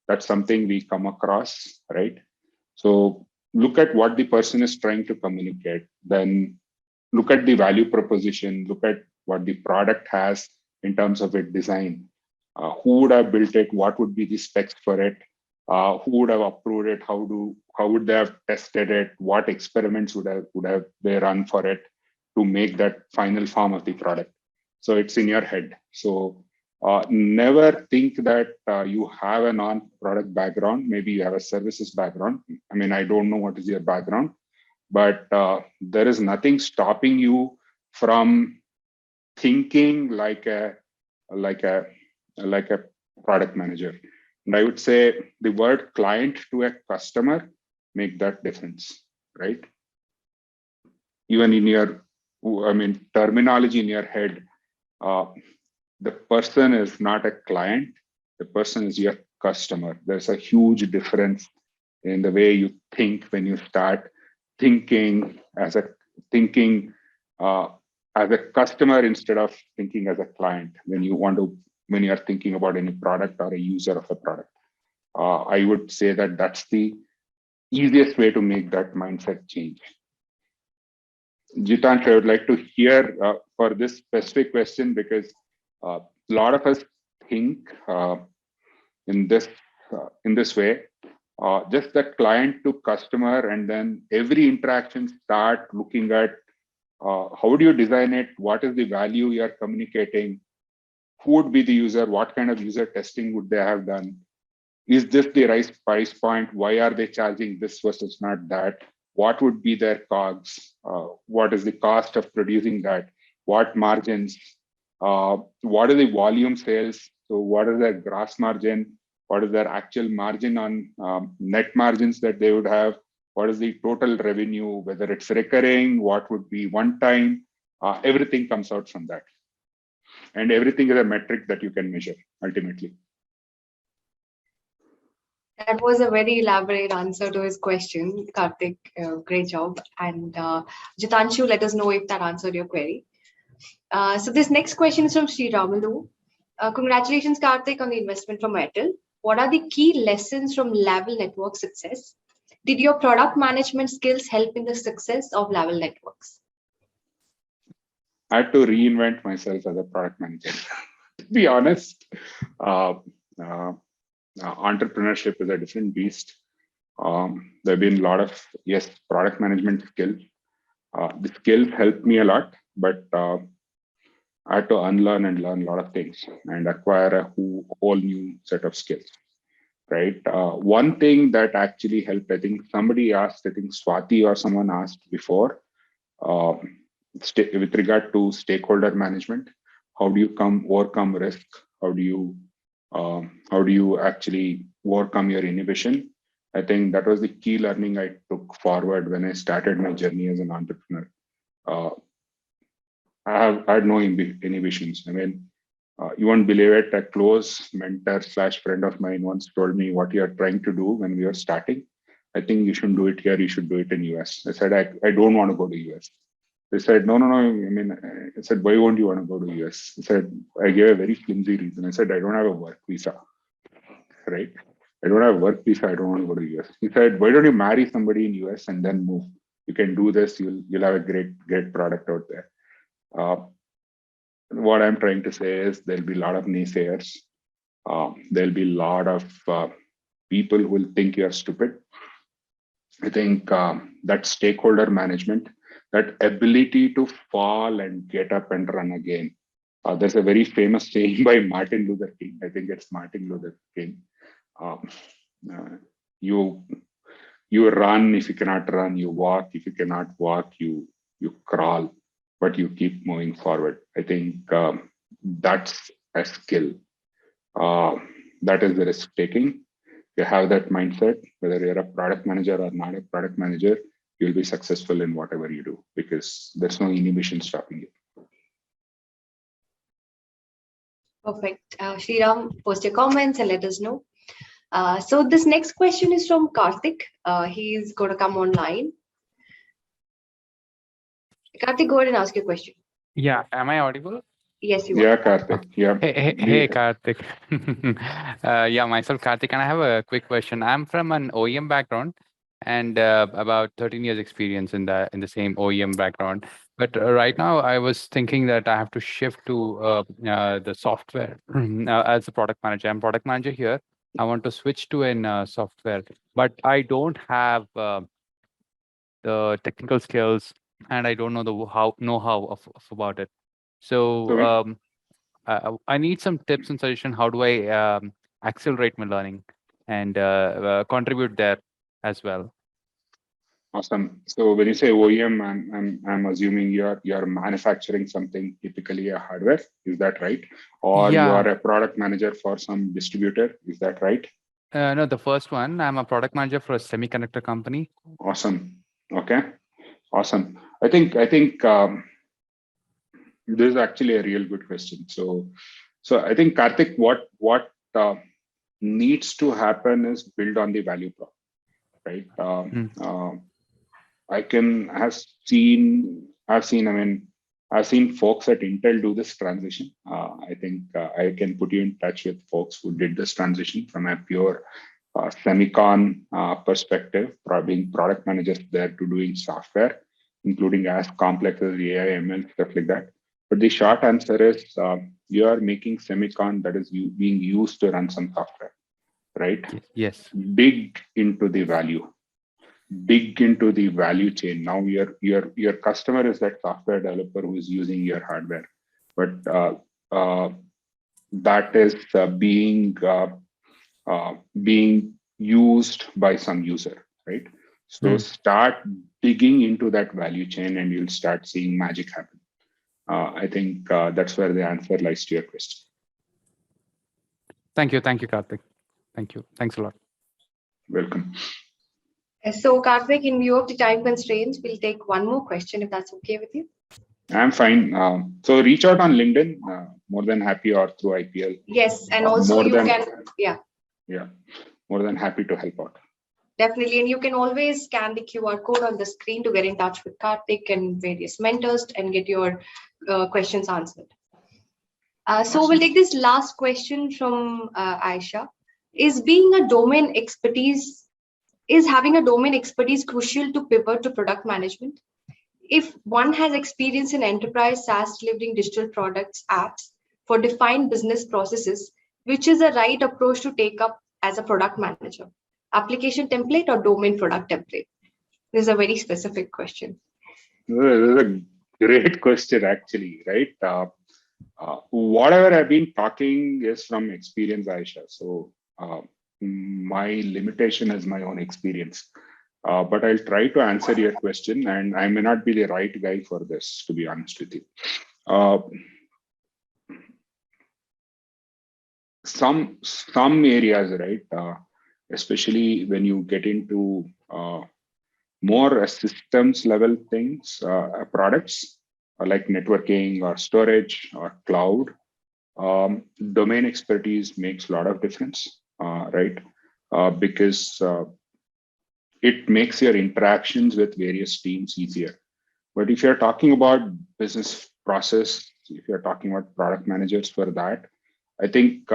that's something we come across, right? So look at what the person is trying to communicate. Then look at the value proposition, look at what the product has in terms of its design. Who would have built it? What would be the specs for it? Who would have approved it? How would they have tested it? What experiments would have they run for it to make that final form of the product? So it's in your head. So never think that you have a non-product background. Maybe you have a services background. I mean, I don't know what is your background, but there is nothing stopping you from thinking like a product manager. And I would say the word client to a customer make that difference, right? Even in your, terminology in your head, the person is not a client, the person is your customer. There's a huge difference in the way you think when you start thinking as a customer instead of thinking as a client when you are thinking about any product or a user of a product. I would say that that's the easiest way to make that mindset change. Jitansh, I would like to hear for this specific question, because a lot of us think in this way, just the client to customer, and then every interaction start looking at how do you design it, what is the value you are communicating, who would be the user, what kind of user testing would they have done, is this the right price point, why are they charging this versus not that, what would be their COGS, what is the cost of producing that, what margins, what are the volume sales, so what is their gross margin, what is their actual margin on net margins that they would have, what is the total revenue, whether it's recurring, what would be one time, everything comes out from that. And everything is a metric that you can measure ultimately.
That was a very elaborate answer to his question, Karthik. Great job. And Jitanshu, let us know if that answered your query. So this next question is from Sri Ramalu. Congratulations, Karthik, on the investment from Airtel. What are the key lessons from Lavel Network success? Did your product management skills help in the success of Lavel Networks?
I had to reinvent myself as a product manager. To be honest, entrepreneurship is a different beast. There have been a lot of, product management skills. The skills helped me a lot, but I had to unlearn and learn a lot of things and acquire a whole new set of skills, right? One thing that actually helped, I think somebody asked, I think Swati or someone asked before, with regard to stakeholder management, how do you overcome risk? How do you actually overcome your inhibition? I think that was the key learning I took forward when I started my journey as an entrepreneur. I had no inhibitions. I mean, you won't believe it. A close mentor / friend of mine once told me what you are trying to do when we were starting. I think you shouldn't do it here. You should do it in US. I said, I don't want to go to US. They said, no. I said, why won't you want to go to US? I said, I gave a very flimsy reason. I said, I don't have a work visa, right? I don't have a work visa. I don't want to go to US. He said, why don't you marry somebody in US and then move? You can do this. You'll have a great product out there. What I'm trying to say is there'll be a lot of naysayers. There'll be a lot of people who will think you're stupid. I think that stakeholder management, that ability to fall and get up and run again. There's a very famous saying by Martin Luther King. I think it's Martin Luther King. You run if you cannot run, you walk if you cannot walk, you crawl, but you keep moving forward. I think that's a skill. That is the risk taking. You have that mindset, whether you're a product manager or not a product manager, you'll be successful in whatever you do because there's no inhibition stopping you.
Perfect. Sriram, post your comments and let us know. So this next question is from Karthik. He's going to come online. Karthik, go ahead and ask your question.
Yeah, am I audible?
Yes, you
are.
Yeah,
Karthik. Yeah.
Hey, Karthik. Yeah, myself, Karthik, and I have a quick question. I'm from an OEM background and about 13 years experience in the same OEM background. But right now, I was thinking that I have to shift to the software as a product manager. I'm product manager here. I want to switch to an software, but I don't have the technical skills and I don't know the know-how of about it. So I need some tips and suggestion. How do I accelerate my learning and contribute there as well?
Awesome. So when you say OEM, I'm assuming you're manufacturing something, typically a hardware. Is that right? Or you are a product manager for some distributor. Is that right?
No, the first one, I'm a product manager for a semiconductor company.
Awesome. Okay. Awesome. I think this is actually a real good question. So I think, Karthik, what needs to happen is build on the value prop, right? I've seen folks at Intel do this transition. I think I can put you in touch with folks who did this transition from a pure semicon perspective, being product managers there to doing software, including as complex as AI, ML, stuff like that. But the short answer is you are making semicon that is being used to run some software, right?
Yes.
Dig into the value. Dig into the value chain. Now your customer is that software developer who is using your hardware, but that is being used by some user, right? So start digging into that value chain and you'll start seeing magic happen. I think that's where the answer lies to your question.
Thank you, Karthik. Thank you. Thanks a lot.
Welcome.
So Karthik, in view of the time constraints, we'll take one more question if that's okay with you.
I'm fine. So reach out on LinkedIn, more than happy, or through IPL.
Yes, and also
more than happy to help out.
Definitely, and you can always scan the QR code on the screen to get in touch with Karthik and various mentors and get your questions answered. So we'll take this last question from Aisha. Is having a domain expertise crucial to pivot to product management? If one has experience in enterprise SaaS delivering digital products, apps for defined business processes, which is the right approach to take up as a product manager? Application template or domain product template? This is a very specific question.
This is a great question, actually, right? Whatever I've been talking is from experience, Aisha. So my limitation is my own experience. But I'll try to answer your question, and I may not be the right guy for this, to be honest with you. Some areas, right? Especially when you get into more systems level things, products like networking or storage or cloud, domain expertise makes a lot of difference, right? Because it makes your interactions with various teams easier. But if you're talking about business process, if you're talking about product managers for that, I think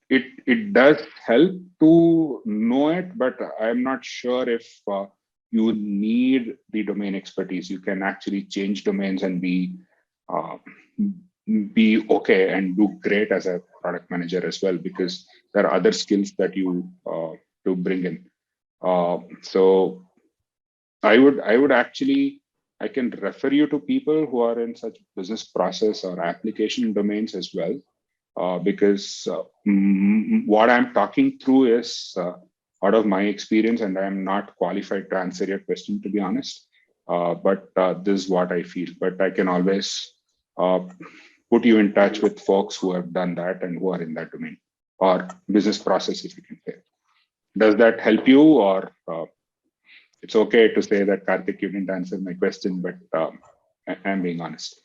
it does help to know it, but I'm not sure if you need the domain expertise. You can actually change domains and be okay and do great as a product manager as well, because there are other skills that you to bring in. So I can refer you to people who are in such business process or application domains as well, because what I'm talking through is out of my experience, and I'm not qualified to answer your question, to be honest. But this is what I feel. But I can always put you in touch with folks who have done that and who are in that domain or business process, if you can say. Does that help you, or it's okay to say that, Karthik, you didn't answer my question, but I'm being honest.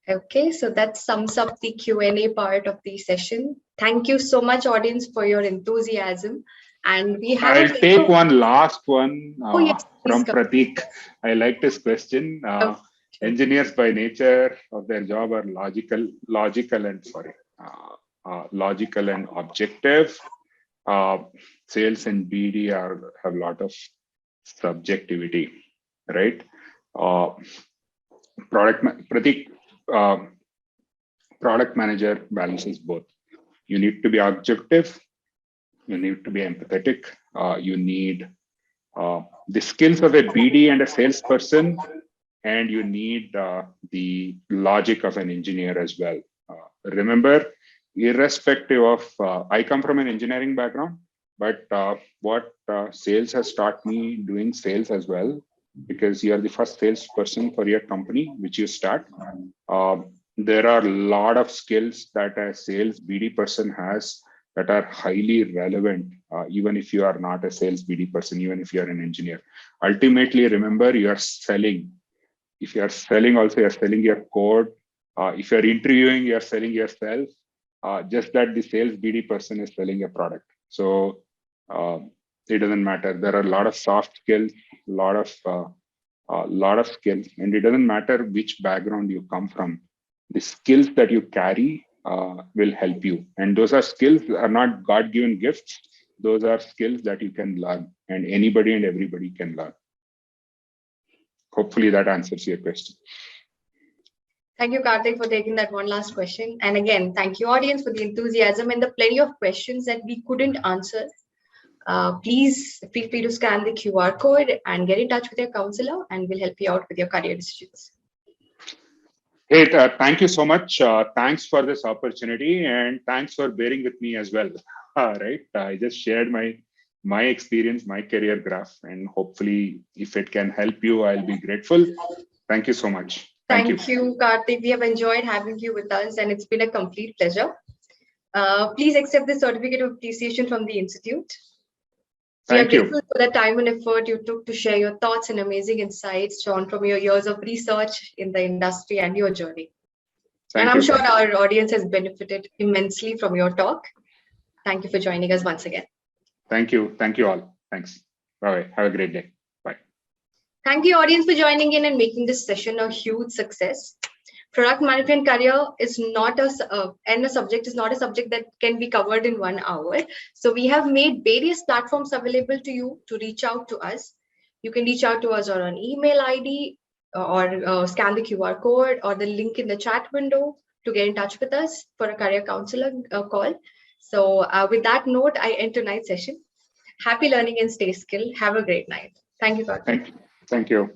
Okay, so that sums up the Q&A part of the session. Thank you so much, audience, for your enthusiasm. And we have.
I'll take one last one from
come.
Pratik. I liked this question. Engineers by nature of their job are logical and objective. Sales and BD have a lot of subjectivity, right? Product manager balances both. You need to be objective, you need to be empathetic, you need the skills of a BD and a salesperson, and you need the logic of an engineer as well. Remember, irrespective of, I come from an engineering background, but what sales has taught me doing sales as well, because you are the first salesperson for your company, which you start. there are a lot of skills that a sales BD person has that are highly relevant, even if you are not a sales BD person, even if you are an engineer. Ultimately, remember, you are selling. If you are selling also, you're selling your code. If you're interviewing, you're selling yourself. Just that the sales BD person is selling a product. So it doesn't matter. There are a lot of soft skills, a lot of skills, and it doesn't matter which background you come from. The skills that you carry will help you. And those are skills are not God-given gifts. Those are skills that you can learn, and anybody and everybody can learn. Hopefully that answers your question.
Thank you, Karthik, for taking that one last question. And again, thank you, audience, for the enthusiasm and the plenty of questions that we couldn't answer. Please feel free to scan the QR code and get in touch with your counselor, and we'll help you out with your career decisions.
Hey, thank you so much. Thanks for this opportunity, and thanks for bearing with me as well. Right, I just shared my experience, my career graph, and hopefully, if it can help you, I'll be grateful. Thank you so much.
Thank you, Karthik. We have enjoyed having you with us, and it's been a complete pleasure. Please accept the certificate of appreciation from the Institute. We are grateful for the time and effort you took to share your thoughts and amazing insights drawn from your years of research in the industry and your journey. And I'm sure our audience has benefited immensely from your talk. Thank you for joining us once again.
Thank you. Thank you all. Thanks. Bye. Have a great day. Bye.
Thank you, audience, for joining in and making this session a huge success. Product management career is not a subject that can be covered in 1 hour. So we have made various platforms available to you to reach out to us. You can reach out to us on an email ID or scan the QR code or the link in the chat window to get in touch with us for a career counselor call. So with that note, I end tonight's session. Happy learning and stay skilled. Have a great night. Thank you, Karthik.
Thank you.